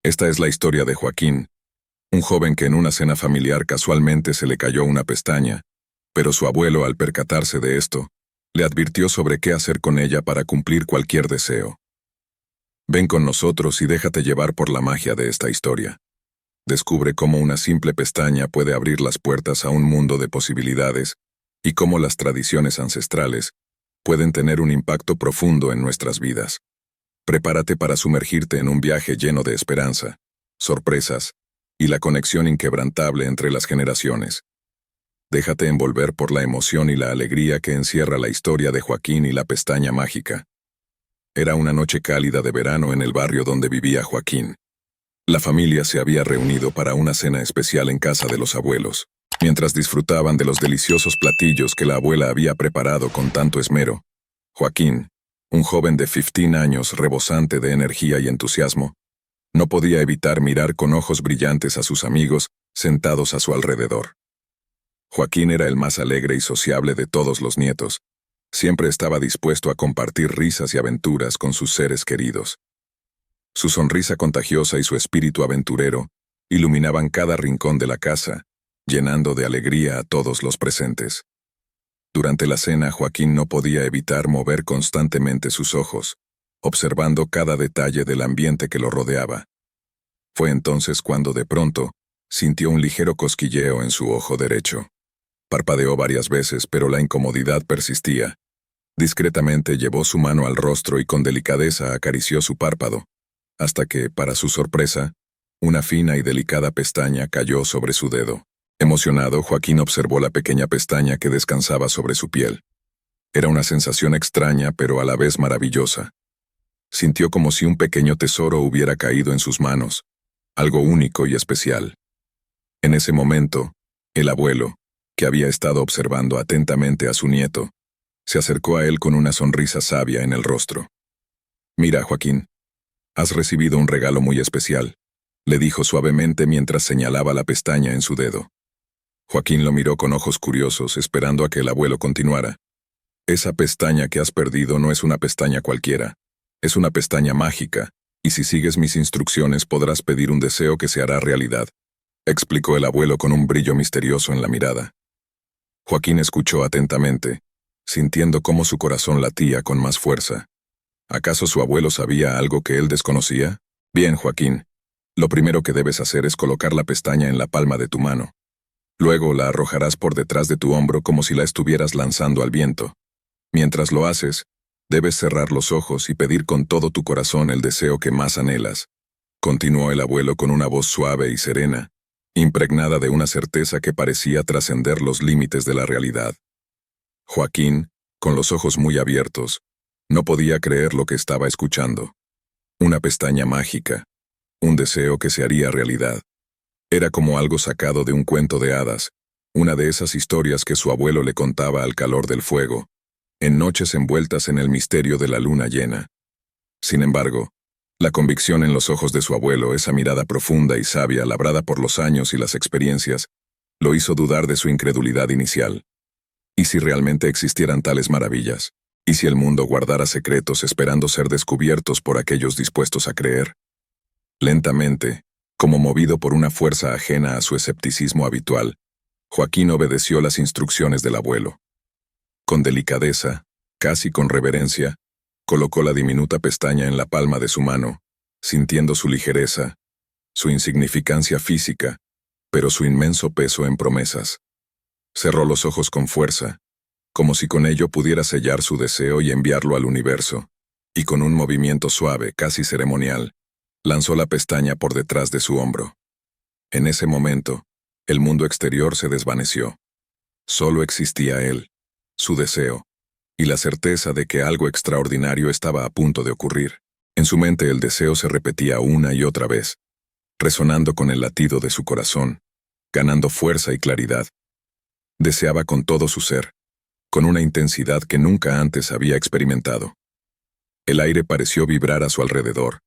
Esta es la historia de Joaquín, un joven que en una cena familiar casualmente se le cayó una pestaña, pero su abuelo, al percatarse de esto, le advirtió sobre qué hacer con ella para cumplir cualquier deseo. Ven con nosotros y déjate llevar por la magia de esta historia. Descubre cómo una simple pestaña puede abrir las puertas a un mundo de posibilidades y cómo las tradiciones ancestrales pueden tener un impacto profundo en nuestras vidas. Prepárate para sumergirte en un viaje lleno de esperanza, sorpresas y la conexión inquebrantable entre las generaciones. Déjate envolver por la emoción y la alegría que encierra la historia de Joaquín y la pestaña mágica. Era una noche cálida de verano en el barrio donde vivía Joaquín. La familia se había reunido para una cena especial en casa de los abuelos. Mientras disfrutaban de los deliciosos platillos que la abuela había preparado con tanto esmero, Joaquín, un joven de 15 años rebosante de energía y entusiasmo, no podía evitar mirar con ojos brillantes a sus amigos sentados a su alrededor. Joaquín era el más alegre y sociable de todos los nietos. Siempre estaba dispuesto a compartir risas y aventuras con sus seres queridos. Su sonrisa contagiosa y su espíritu aventurero iluminaban cada rincón de la casa, llenando de alegría a todos los presentes. Durante la cena, Joaquín no podía evitar mover constantemente sus ojos, observando cada detalle del ambiente que lo rodeaba. Fue entonces cuando de pronto sintió un ligero cosquilleo en su ojo derecho. Parpadeó varias veces, pero la incomodidad persistía. Discretamente llevó su mano al rostro y con delicadeza acarició su párpado, hasta que, para su sorpresa, una fina y delicada pestaña cayó sobre su dedo. Emocionado, Joaquín observó la pequeña pestaña que descansaba sobre su piel. Era una sensación extraña, pero a la vez maravillosa. Sintió como si un pequeño tesoro hubiera caído en sus manos, algo único y especial. En ese momento, el abuelo, que había estado observando atentamente a su nieto, se acercó a él con una sonrisa sabia en el rostro. «Mira, Joaquín, has recibido un regalo muy especial», le dijo suavemente mientras señalaba la pestaña en su dedo. Joaquín lo miró con ojos curiosos, esperando a que el abuelo continuara. «Esa pestaña que has perdido no es una pestaña cualquiera, es una pestaña mágica, y si sigues mis instrucciones podrás pedir un deseo que se hará realidad», explicó el abuelo con un brillo misterioso en la mirada. Joaquín escuchó atentamente, sintiendo cómo su corazón latía con más fuerza. ¿Acaso su abuelo sabía algo que él desconocía? «Bien, Joaquín, lo primero que debes hacer es colocar la pestaña en la palma de tu mano. Luego la arrojarás por detrás de tu hombro como si la estuvieras lanzando al viento. Mientras lo haces, debes cerrar los ojos y pedir con todo tu corazón el deseo que más anhelas», continuó el abuelo con una voz suave y serena, impregnada de una certeza que parecía trascender los límites de la realidad. Joaquín, con los ojos muy abiertos, no podía creer lo que estaba escuchando. Una pestaña mágica, un deseo que se haría realidad. Era como algo sacado de un cuento de hadas, una de esas historias que su abuelo le contaba al calor del fuego, en noches envueltas en el misterio de la luna llena. Sin embargo, la convicción en los ojos de su abuelo, esa mirada profunda y sabia labrada por los años y las experiencias, lo hizo dudar de su incredulidad inicial. ¿Y si realmente existieran tales maravillas? ¿Y si el mundo guardara secretos esperando ser descubiertos por aquellos dispuestos a creer? Lentamente, como movido por una fuerza ajena a su escepticismo habitual, Joaquín obedeció las instrucciones del abuelo. Con delicadeza, casi con reverencia, colocó la diminuta pestaña en la palma de su mano, sintiendo su ligereza, su insignificancia física, pero su inmenso peso en promesas. Cerró los ojos con fuerza, como si con ello pudiera sellar su deseo y enviarlo al universo, y con un movimiento suave, casi ceremonial, lanzó la pestaña por detrás de su hombro. En ese momento, el mundo exterior se desvaneció. Solo existía él, su deseo, y la certeza de que algo extraordinario estaba a punto de ocurrir. En su mente el deseo se repetía una y otra vez, resonando con el latido de su corazón, ganando fuerza y claridad. Deseaba con todo su ser, con una intensidad que nunca antes había experimentado. El aire pareció vibrar a su alrededor,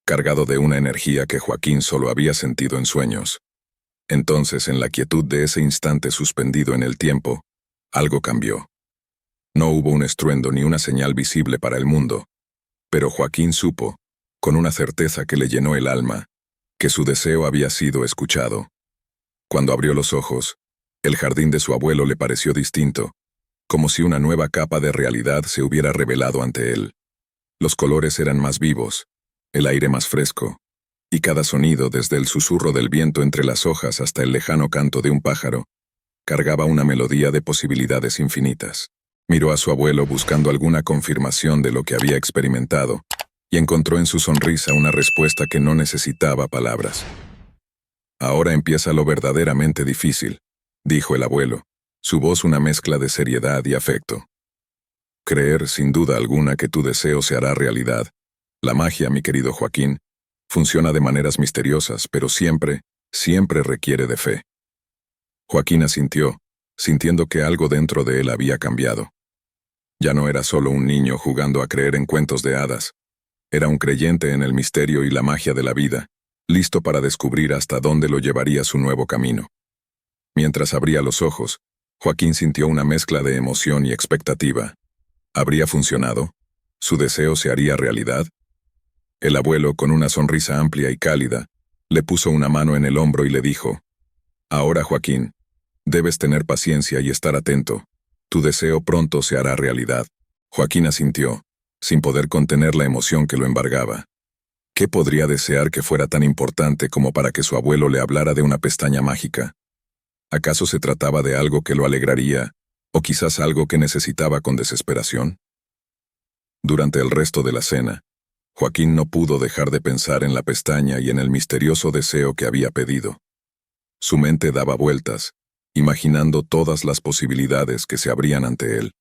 cargado de una energía que Joaquín solo había sentido en sueños. Entonces, en la quietud de ese instante suspendido en el tiempo, algo cambió. No hubo un estruendo ni una señal visible para el mundo, pero Joaquín supo, con una certeza que le llenó el alma, que su deseo había sido escuchado. Cuando abrió los ojos, el jardín de su abuelo le pareció distinto, como si una nueva capa de realidad se hubiera revelado ante él. Los colores eran más vivos, el aire más fresco, y cada sonido, desde el susurro del viento entre las hojas hasta el lejano canto de un pájaro, cargaba una melodía de posibilidades infinitas. Miró a su abuelo buscando alguna confirmación de lo que había experimentado, y encontró en su sonrisa una respuesta que no necesitaba palabras. «Ahora empieza lo verdaderamente difícil», dijo el abuelo, su voz una mezcla de seriedad y afecto. «Creer, sin duda alguna, que tu deseo se hará realidad. La magia, mi querido Joaquín, funciona de maneras misteriosas, pero siempre, siempre requiere de fe». Joaquín asintió, sintiendo que algo dentro de él había cambiado. Ya no era solo un niño jugando a creer en cuentos de hadas. Era un creyente en el misterio y la magia de la vida, listo para descubrir hasta dónde lo llevaría su nuevo camino. Mientras abría los ojos, Joaquín sintió una mezcla de emoción y expectativa. ¿Habría funcionado? ¿Su deseo se haría realidad? El abuelo, con una sonrisa amplia y cálida, le puso una mano en el hombro y le dijo: «Ahora, Joaquín, debes tener paciencia y estar atento. Tu deseo pronto se hará realidad». Joaquín asintió, sin poder contener la emoción que lo embargaba. ¿Qué podría desear que fuera tan importante como para que su abuelo le hablara de una pestaña mágica? ¿Acaso se trataba de algo que lo alegraría, o quizás algo que necesitaba con desesperación? Durante el resto de la cena, Joaquín no pudo dejar de pensar en la pestaña y en el misterioso deseo que había pedido. Su mente daba vueltas, imaginando todas las posibilidades que se abrían ante él.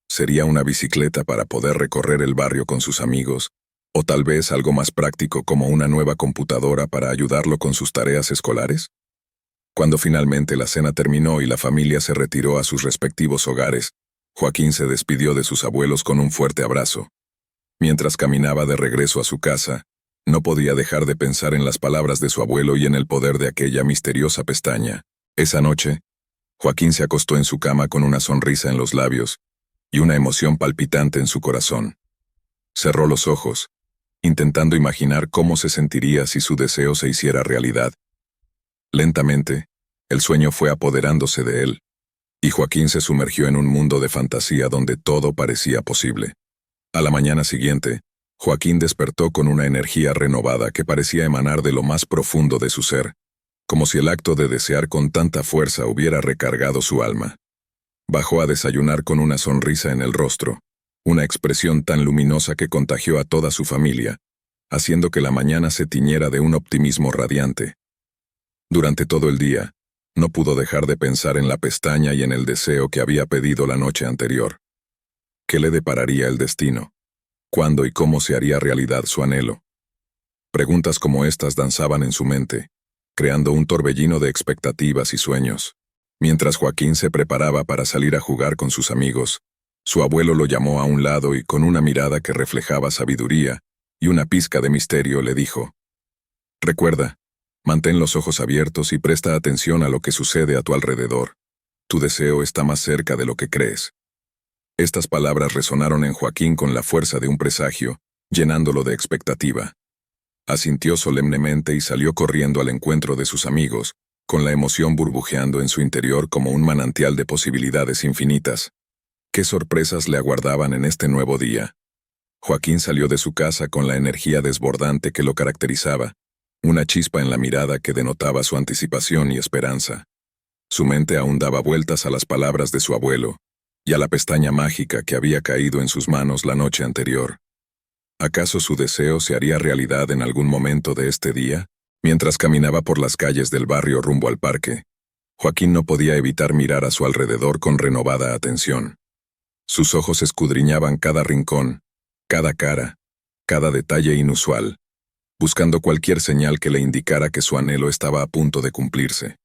¿Sería una bicicleta para poder recorrer el barrio con sus amigos? ¿O tal vez algo más práctico como una nueva computadora para ayudarlo con sus tareas escolares? Cuando finalmente la cena terminó y la familia se retiró a sus respectivos hogares, Joaquín se despidió de sus abuelos con un fuerte abrazo. Mientras caminaba de regreso a su casa, no podía dejar de pensar en las palabras de su abuelo y en el poder de aquella misteriosa pestaña. Esa noche, Joaquín se acostó en su cama con una sonrisa en los labios y una emoción palpitante en su corazón. Cerró los ojos, intentando imaginar cómo se sentiría si su deseo se hiciera realidad. Lentamente, el sueño fue apoderándose de él, y Joaquín se sumergió en un mundo de fantasía donde todo parecía posible. A la mañana siguiente, Joaquín despertó con una energía renovada que parecía emanar de lo más profundo de su ser, como si el acto de desear con tanta fuerza hubiera recargado su alma. Bajó a desayunar con una sonrisa en el rostro, una expresión tan luminosa que contagió a toda su familia, haciendo que la mañana se tiñera de un optimismo radiante. Durante todo el día, no pudo dejar de pensar en la pestaña y en el deseo que había pedido la noche anterior. ¿Qué le depararía el destino? ¿Cuándo y cómo se haría realidad su anhelo? Preguntas como estas danzaban en su mente, creando un torbellino de expectativas y sueños. Mientras Joaquín se preparaba para salir a jugar con sus amigos, su abuelo lo llamó a un lado y con una mirada que reflejaba sabiduría y una pizca de misterio le dijo: «Recuerda, mantén los ojos abiertos y presta atención a lo que sucede a tu alrededor. Tu deseo está más cerca de lo que crees». Estas palabras resonaron en Joaquín con la fuerza de un presagio, llenándolo de expectativa. Asintió solemnemente y salió corriendo al encuentro de sus amigos, con la emoción burbujeando en su interior como un manantial de posibilidades infinitas. ¿Qué sorpresas le aguardaban en este nuevo día? Joaquín salió de su casa con la energía desbordante que lo caracterizaba, una chispa en la mirada que denotaba su anticipación y esperanza. Su mente aún daba vueltas a las palabras de su abuelo, y a la pestaña mágica que había caído en sus manos la noche anterior. ¿Acaso su deseo se haría realidad en algún momento de este día? Mientras caminaba por las calles del barrio rumbo al parque, Joaquín no podía evitar mirar a su alrededor con renovada atención. Sus ojos escudriñaban cada rincón, cada cara, cada detalle inusual, buscando cualquier señal que le indicara que su anhelo estaba a punto de cumplirse.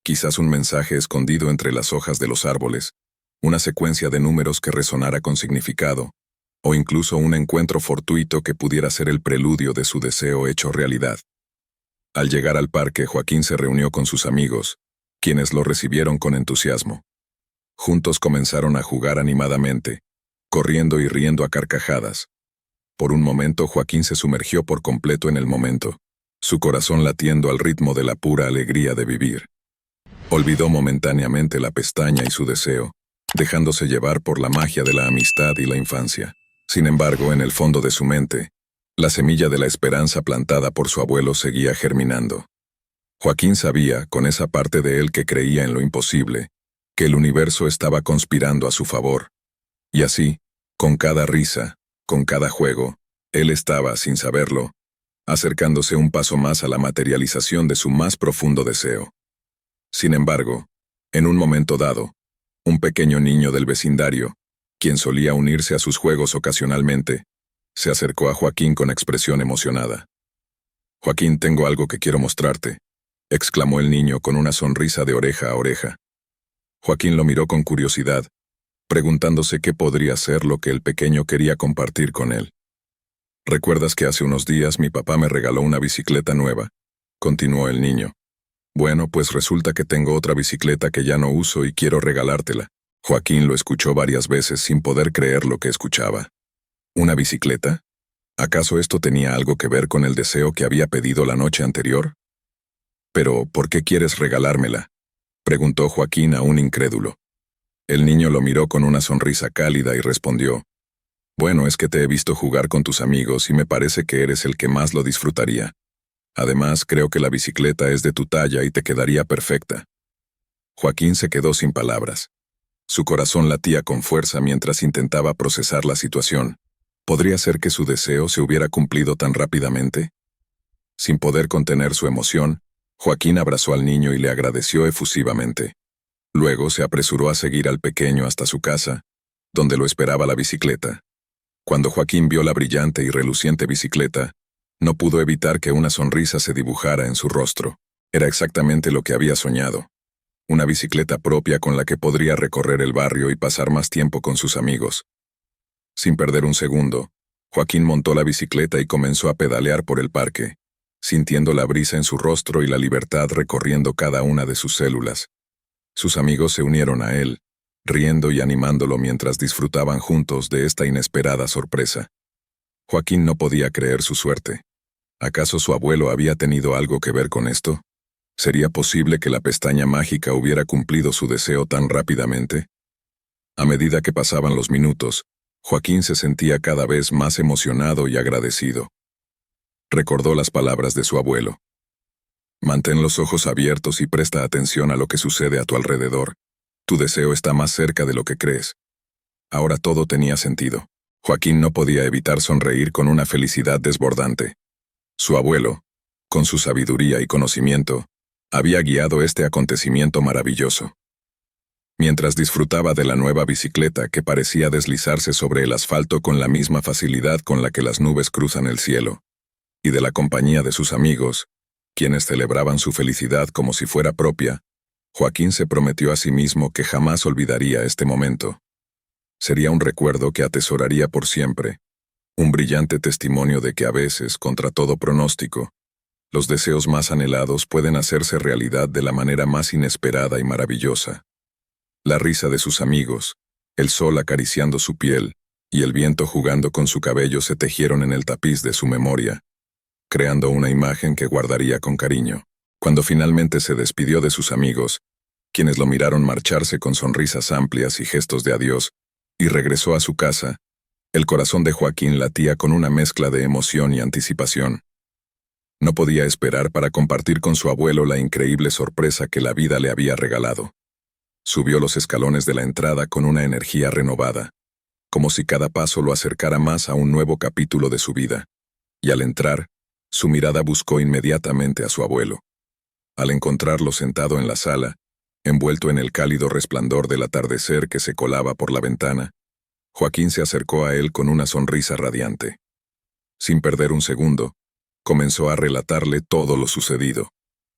Quizás un mensaje escondido entre las hojas de los árboles, una secuencia de números que resonara con significado, o incluso un encuentro fortuito que pudiera ser el preludio de su deseo hecho realidad. Al llegar al parque, Joaquín se reunió con sus amigos, quienes lo recibieron con entusiasmo. Juntos comenzaron a jugar animadamente, corriendo y riendo a carcajadas. Por un momento Joaquín se sumergió por completo en el momento, su corazón latiendo al ritmo de la pura alegría de vivir. Olvidó momentáneamente la pestaña y su deseo, dejándose llevar por la magia de la amistad y la infancia. Sin embargo, en el fondo de su mente, la semilla de la esperanza plantada por su abuelo seguía germinando. Joaquín sabía, con esa parte de él que creía en lo imposible, que el universo estaba conspirando a su favor. Y así, con cada risa, con cada juego, él estaba, sin saberlo, acercándose un paso más a la materialización de su más profundo deseo. Sin embargo, en un momento dado, un pequeño niño del vecindario, quien solía unirse a sus juegos ocasionalmente, se acercó a Joaquín con expresión emocionada. «Joaquín, tengo algo que quiero mostrarte», exclamó el niño con una sonrisa de oreja a oreja. Joaquín lo miró con curiosidad, preguntándose qué podría ser lo que el pequeño quería compartir con él. «¿Recuerdas que hace unos días mi papá me regaló una bicicleta nueva?», continuó el niño. «Bueno, pues resulta que tengo otra bicicleta que ya no uso y quiero regalártela». Joaquín lo escuchó varias veces sin poder creer lo que escuchaba. ¿Una bicicleta? ¿Acaso esto tenía algo que ver con el deseo que había pedido la noche anterior? «Pero, ¿por qué quieres regalármela?», preguntó Joaquín aún incrédulo. El niño lo miró con una sonrisa cálida y respondió: «Bueno, es que te he visto jugar con tus amigos y me parece que eres el que más lo disfrutaría. Además, creo que la bicicleta es de tu talla y te quedaría perfecta». Joaquín se quedó sin palabras. Su corazón latía con fuerza mientras intentaba procesar la situación. ¿Podría ser que su deseo se hubiera cumplido tan rápidamente? Sin poder contener su emoción, Joaquín abrazó al niño y le agradeció efusivamente. Luego se apresuró a seguir al pequeño hasta su casa, donde lo esperaba la bicicleta. Cuando Joaquín vio la brillante y reluciente bicicleta, no pudo evitar que una sonrisa se dibujara en su rostro. Era exactamente lo que había soñado. Una bicicleta propia con la que podría recorrer el barrio y pasar más tiempo con sus amigos. Sin perder un segundo, Joaquín montó la bicicleta y comenzó a pedalear por el parque, sintiendo la brisa en su rostro y la libertad recorriendo cada una de sus células. Sus amigos se unieron a él, riendo y animándolo mientras disfrutaban juntos de esta inesperada sorpresa. Joaquín no podía creer su suerte. ¿Acaso su abuelo había tenido algo que ver con esto? ¿Sería posible que la pestaña mágica hubiera cumplido su deseo tan rápidamente? A medida que pasaban los minutos, Joaquín se sentía cada vez más emocionado y agradecido. Recordó las palabras de su abuelo. «Mantén los ojos abiertos y presta atención a lo que sucede a tu alrededor. Tu deseo está más cerca de lo que crees». Ahora todo tenía sentido. Joaquín no podía evitar sonreír con una felicidad desbordante. Su abuelo, con su sabiduría y conocimiento, había guiado este acontecimiento maravilloso. Mientras disfrutaba de la nueva bicicleta que parecía deslizarse sobre el asfalto con la misma facilidad con la que las nubes cruzan el cielo, y de la compañía de sus amigos, quienes celebraban su felicidad como si fuera propia, Joaquín se prometió a sí mismo que jamás olvidaría este momento. Sería un recuerdo que atesoraría por siempre, un brillante testimonio de que a veces, contra todo pronóstico, los deseos más anhelados pueden hacerse realidad de la manera más inesperada y maravillosa. La risa de sus amigos, el sol acariciando su piel y el viento jugando con su cabello se tejieron en el tapiz de su memoria, creando una imagen que guardaría con cariño. Cuando finalmente se despidió de sus amigos, quienes lo miraron marcharse con sonrisas amplias y gestos de adiós, y regresó a su casa, el corazón de Joaquín latía con una mezcla de emoción y anticipación. No podía esperar para compartir con su abuelo la increíble sorpresa que la vida le había regalado. Subió los escalones de la entrada con una energía renovada, como si cada paso lo acercara más a un nuevo capítulo de su vida. Y al entrar, su mirada buscó inmediatamente a su abuelo. Al encontrarlo sentado en la sala, envuelto en el cálido resplandor del atardecer que se colaba por la ventana, Joaquín se acercó a él con una sonrisa radiante. Sin perder un segundo, comenzó a relatarle todo lo sucedido,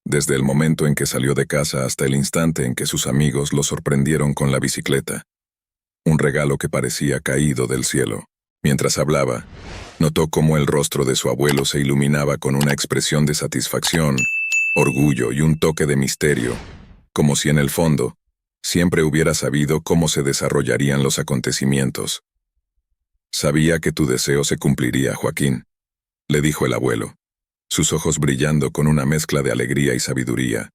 desde el momento en que salió de casa hasta el instante en que sus amigos lo sorprendieron con la bicicleta. Un regalo que parecía caído del cielo. Mientras hablaba, notó cómo el rostro de su abuelo se iluminaba con una expresión de satisfacción, orgullo y un toque de misterio, como si en el fondo, siempre hubiera sabido cómo se desarrollarían los acontecimientos. «Sabía que tu deseo se cumpliría, Joaquín», le dijo el abuelo. sus ojos brillando con una mezcla de alegría y sabiduría,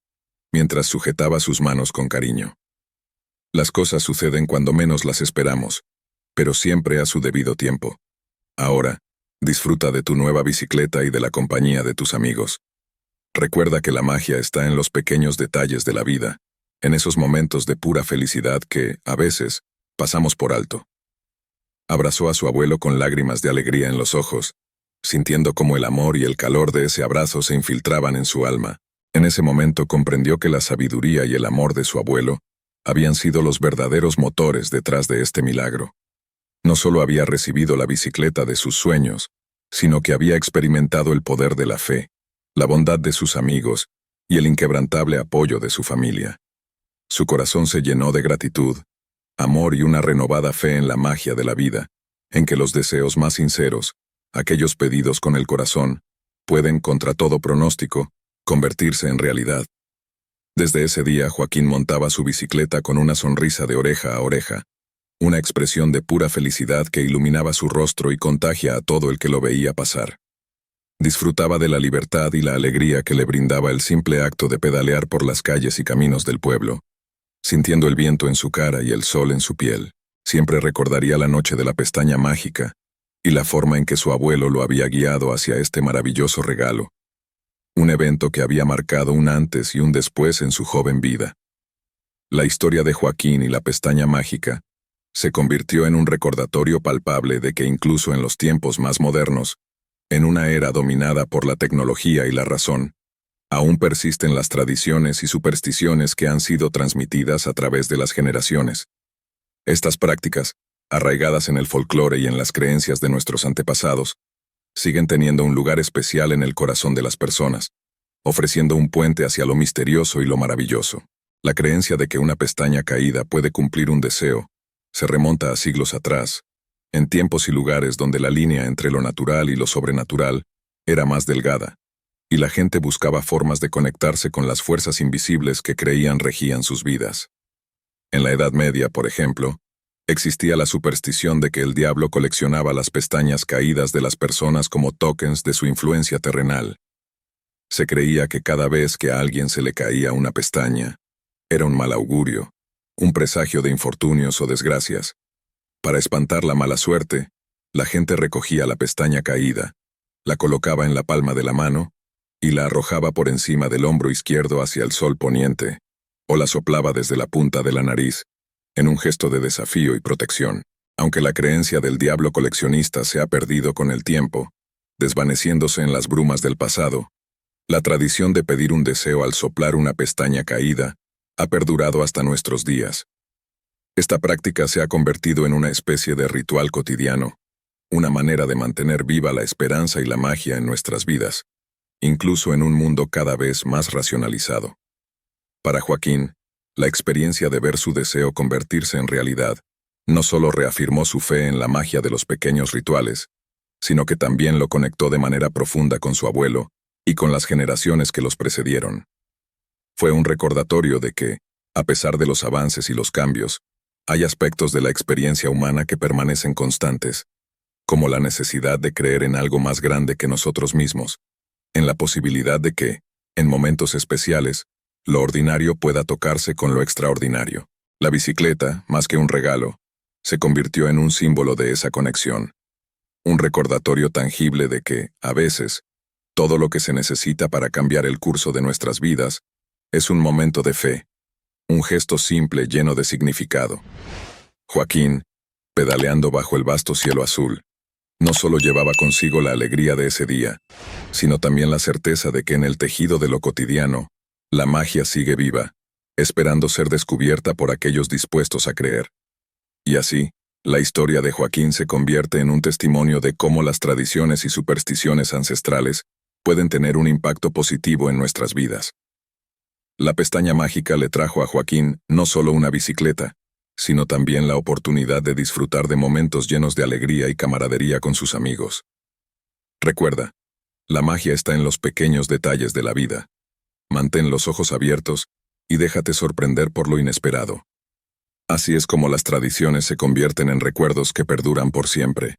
mientras sujetaba sus manos con cariño. Las cosas suceden cuando menos las esperamos, pero siempre a su debido tiempo. Ahora, disfruta de tu nueva bicicleta y de la compañía de tus amigos. Recuerda que la magia está en los pequeños detalles de la vida, en esos momentos de pura felicidad que, a veces, pasamos por alto. Abrazó a su abuelo con lágrimas de alegría en los ojos, sintiendo cómo el amor y el calor de ese abrazo se infiltraban en su alma. En ese momento comprendió que la sabiduría y el amor de su abuelo habían sido los verdaderos motores detrás de este milagro. No solo había recibido la bicicleta de sus sueños, sino que había experimentado el poder de la fe, la bondad de sus amigos y el inquebrantable apoyo de su familia. Su corazón se llenó de gratitud, amor y una renovada fe en la magia de la vida, en que los deseos más sinceros, aquellos pedidos con el corazón, pueden, contra todo pronóstico, convertirse en realidad. Desde ese día Joaquín montaba su bicicleta con una sonrisa de oreja a oreja, una expresión de pura felicidad que iluminaba su rostro y contagia a todo el que lo veía pasar. Disfrutaba de la libertad y la alegría que le brindaba el simple acto de pedalear por las calles y caminos del pueblo. Sintiendo el viento en su cara y el sol en su piel, siempre recordaría la noche de la pestaña mágica y la forma en que su abuelo lo había guiado hacia este maravilloso regalo. Un evento que había marcado un antes y un después en su joven vida. La historia de Joaquín y la pestaña mágica se convirtió en un recordatorio palpable de que incluso en los tiempos más modernos, en una era dominada por la tecnología y la razón, aún persisten las tradiciones y supersticiones que han sido transmitidas a través de las generaciones. Estas prácticas, arraigadas en el folclore y en las creencias de nuestros antepasados, siguen teniendo un lugar especial en el corazón de las personas, ofreciendo un puente hacia lo misterioso y lo maravilloso. La creencia de que una pestaña caída puede cumplir un deseo se remonta a siglos atrás, en tiempos y lugares donde la línea entre lo natural y lo sobrenatural era más delgada, y la gente buscaba formas de conectarse con las fuerzas invisibles que creían regían sus vidas. En la Edad Media, por ejemplo, existía la superstición de que el diablo coleccionaba las pestañas caídas de las personas como tokens de su influencia terrenal. Se creía que cada vez que a alguien se le caía una pestaña, era un mal augurio, un presagio de infortunios o desgracias. Para espantar la mala suerte, la gente recogía la pestaña caída, la colocaba en la palma de la mano y la arrojaba por encima del hombro izquierdo hacia el sol poniente, o la soplaba desde la punta de la nariz, en un gesto de desafío y protección. Aunque la creencia del diablo coleccionista se ha perdido con el tiempo, desvaneciéndose en las brumas del pasado, la tradición de pedir un deseo al soplar una pestaña caída ha perdurado hasta nuestros días. Esta práctica se ha convertido en una especie de ritual cotidiano, una manera de mantener viva la esperanza y la magia en nuestras vidas, incluso en un mundo cada vez más racionalizado. Para Joaquín, la experiencia de ver su deseo convertirse en realidad no solo reafirmó su fe en la magia de los pequeños rituales, sino que también lo conectó de manera profunda con su abuelo y con las generaciones que los precedieron. Fue un recordatorio de que, a pesar de los avances y los cambios, hay aspectos de la experiencia humana que permanecen constantes, como la necesidad de creer en algo más grande que nosotros mismos, en la posibilidad de que, en momentos especiales, lo ordinario pueda tocarse con lo extraordinario. La bicicleta, más que un regalo, se convirtió en un símbolo de esa conexión, un recordatorio tangible de que, a veces, todo lo que se necesita para cambiar el curso de nuestras vidas es un momento de fe, un gesto simple lleno de significado. Joaquín, pedaleando bajo el vasto cielo azul, no solo llevaba consigo la alegría de ese día, sino también la certeza de que en el tejido de lo cotidiano, la magia sigue viva, esperando ser descubierta por aquellos dispuestos a creer. Y así, la historia de Joaquín se convierte en un testimonio de cómo las tradiciones y supersticiones ancestrales pueden tener un impacto positivo en nuestras vidas. La pestaña mágica le trajo a Joaquín no solo una bicicleta, sino también la oportunidad de disfrutar de momentos llenos de alegría y camaradería con sus amigos. Recuerda, la magia está en los pequeños detalles de la vida. Mantén los ojos abiertos y déjate sorprender por lo inesperado. Así es como las tradiciones se convierten en recuerdos que perduran por siempre.